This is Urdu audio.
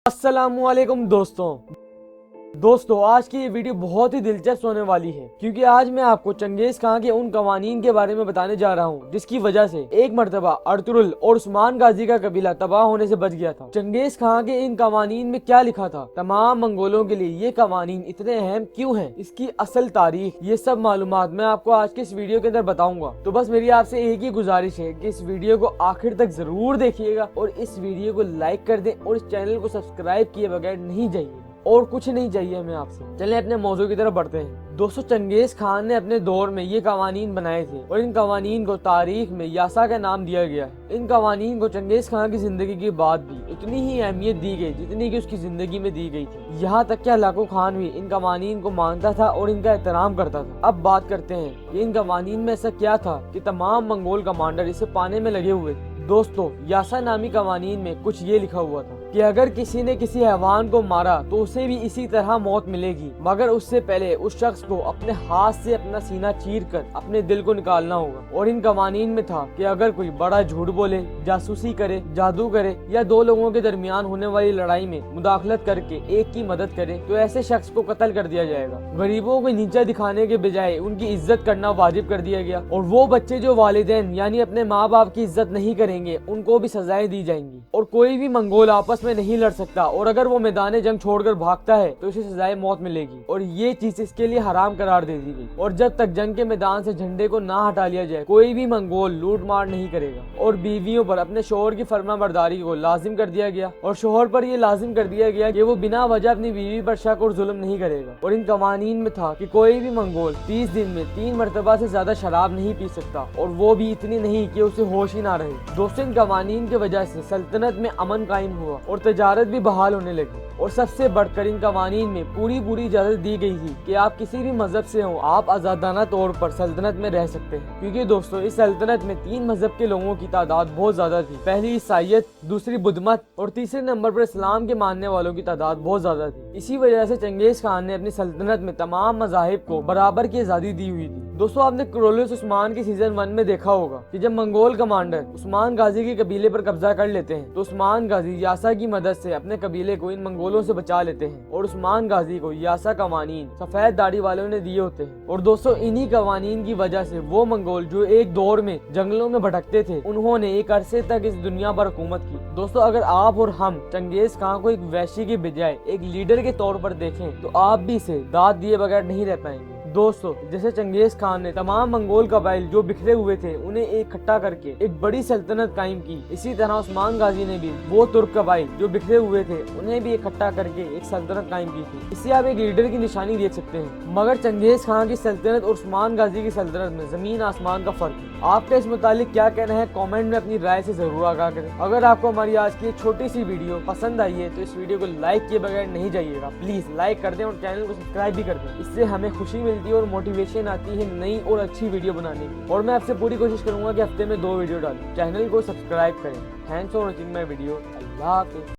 السلام علیکم دوستوں آج کی یہ ویڈیو بہت ہی دلچسپ ہونے والی ہے کیونکہ آج میں آپ کو چنگیز خان کے ان قوانین کے بارے میں بتانے جا رہا ہوں جس کی وجہ سے ایک مرتبہ ارطغرل اور عثمان غازی کا قبیلہ تباہ ہونے سے بچ گیا تھا۔ چنگیز خان کے ان قوانین میں کیا لکھا تھا، تمام منگولوں کے لیے یہ قوانین اتنے اہم کیوں ہیں، اس کی اصل تاریخ، یہ سب معلومات میں آپ کو آج کے اس ویڈیو کے اندر بتاؤں گا۔ تو بس میری آپ سے ایک ہی گزارش ہے کہ اس ویڈیو کو آخر تک ضرور دیکھیے گا اور اس ویڈیو کو لائک کر دیں اور اس چینل کو سبسکرائب کیے بغیر نہیں جائیے، اور کچھ نہیں چاہیے ہمیں آپ سے۔ چلیں اپنے موضوع کی طرف بڑھتے ہیں۔ دوستو، چنگیز خان نے اپنے دور میں یہ قوانین بنائے تھے اور ان قوانین کو تاریخ میں یاسا کا نام دیا گیا ہے۔ ان قوانین کو چنگیز خان کی زندگی کے بعد بھی اتنی ہی اہمیت دی گئی جتنی کہ اس کی زندگی میں دی گئی تھی، یہاں تک کہ ہلاکو خان بھی ان قوانین کو مانتا تھا اور ان کا احترام کرتا تھا۔ اب بات کرتے ہیں کہ ان قوانین میں ایسا کیا تھا کہ تمام منگول کمانڈر اسے پانے میں لگے ہوئے تھے۔ دوستو، یاسا نامی قوانین میں کچھ یہ لکھا ہوا تھا کہ اگر کسی نے کسی حیوان کو مارا تو اسے بھی اسی طرح موت ملے گی، مگر اس سے پہلے اس شخص کو اپنے ہاتھ سے اپنا سینہ چیر کر اپنے دل کو نکالنا ہوگا۔ اور ان قوانین میں تھا کہ اگر کوئی بڑا جھوٹ بولے، جاسوسی کرے، جادو کرے یا دو لوگوں کے درمیان ہونے والی لڑائی میں مداخلت کر کے ایک کی مدد کرے تو ایسے شخص کو قتل کر دیا جائے گا۔ غریبوں کو نیچا دکھانے کے بجائے ان کی عزت کرنا واجب کر دیا گیا، اور وہ بچے جو والدین یعنی اپنے ماں باپ کی عزت نہیں کریں گے ان کو بھی سزائیں دی جائیں گی، اور کوئی بھی منگول آپس میں نہیں لڑ سکتا، اور اگر وہ میدان جنگ چھوڑ کر بھاگتا ہے تو اسے سزائے موت ملے گی، اور یہ چیز اس کے لیے حرام قرار دے دی گئی۔ اور جب تک جنگ کے میدان سے جھنڈے کو نہ ہٹا لیا جائے کوئی بھی منگول لوٹ مار نہیں کرے گا۔ اور بیویوں پر اپنے شوہر کی فرما برداری کو لازم کر دیا گیا، اور شوہر پر یہ لازم کر دیا گیا کہ وہ بنا وجہ اپنی بیوی پر شک اور ظلم نہیں کرے گا۔ اور ان قوانین میں تھا کہ کوئی بھی منگول 30 دن میں 3 مرتبہ سے زیادہ شراب نہیں پی سکتا، اور وہ بھی اتنی نہیں کہ اسے ہوش ہی نہ رہے۔ دوستوں، ان قوانین کی وجہ سے سلطنت میں امن قائم ہوا اور تجارت بھی بحال ہونے لگی، اور سب سے بڑھ کر ان قوانین میں پوری اجازت دی گئی تھی کہ آپ کسی بھی مذہب سے ہوں، آپ آزادانہ طور پر سلطنت میں رہ سکتے ہیں۔ کیونکہ دوستو، اس سلطنت میں 3 مذہب کے لوگوں کی تعداد بہت زیادہ تھی، پہلی عیسائیت، دوسری بدھ مت، اور تیسرے نمبر پر اسلام کے ماننے والوں کی تعداد بہت زیادہ تھی۔ اسی وجہ سے چنگیز خان نے اپنی سلطنت میں تمام مذاہب کو برابر کی آزادی دی ہوئی تھی۔ دوستو، آپ نے کرولوس عثمان کی سیزن 1 میں دیکھا ہوگا کہ جب منگول کمانڈر عثمان غازی کے قبیلے پر قبضہ کر لیتے ہیں تو عثمان غازی یاسا کی مدد سے اپنے قبیلے کو ان منگولوں سے بچا لیتے ہیں، اور عثمان غازی کو یاسا قوانین سفید داڑھی والوں نے دیے ہوتے ہیں۔ اور دوستو، انہی قوانین کی وجہ سے وہ منگول جو ایک دور میں جنگلوں میں بھٹکتے تھے انہوں نے ایک عرصے تک اس دنیا پر حکومت کی۔ دوستو، اگر آپ اور ہم چنگیز خان کو ایک وحشی کے بجائے ایک لیڈر کے طور پر دیکھیں تو آپ بھی اسے داد دیے بغیر نہیں رہ پائیں گے۔ دوستو، جیسے چنگیز خان نے تمام منگول قبائل جو بکھرے ہوئے تھے انہیں اکٹھا کر کے ایک بڑی سلطنت قائم کی، اسی طرح عثمان غازی نے بھی وہ ترک قبائل جو بکھرے ہوئے تھے انہیں بھی اکٹھا کر کے ایک سلطنت قائم کی تھی۔ اس سے آپ ایک لیڈر کی نشانی دیکھ سکتے ہیں، مگر چنگیز خان کی سلطنت اور عثمان غازی کی سلطنت میں زمین آسمان کا فرق ہے۔ آپ کا اس متعلق کیا کہنا ہے، کامنٹ میں اپنی رائے سے ضرور آگاہ کریں۔ اگر آپ کو ہماری آج کی چھوٹی سی ویڈیو پسند آئی ہے تو اس ویڈیو کو لائک کیے بغیر نہیں جائیے گا، پلیز لائک کر دیں اور چینل کو سبسکرائب بھی کر دیں۔ اس سے ہمیں خوشی ملتی ہے اور موٹیویشن آتی ہے نئی اور اچھی ویڈیو بنانے کی، اور میں آپ سے پوری کوشش کروں گا کہ ہفتے میں 2 ویڈیو ڈالوں۔ چینل کو سبسکرائب کریں۔ Thanks for watching my video. Allah حافظ۔